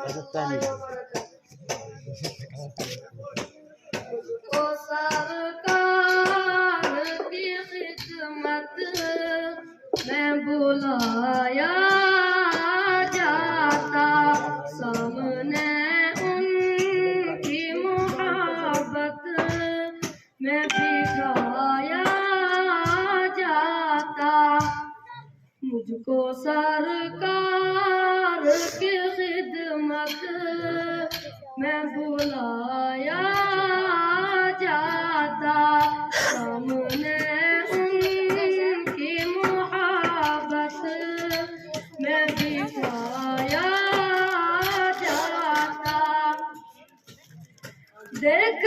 ओ सरकार की खिदमत में बुलाया जाता, सामने उनकी मोहब्बत में बिठाया जाता। मुझको सरकार की खिदमत में बुलाया जाता, सामने उनकी मोहब्बत में बिठाया जाता। देख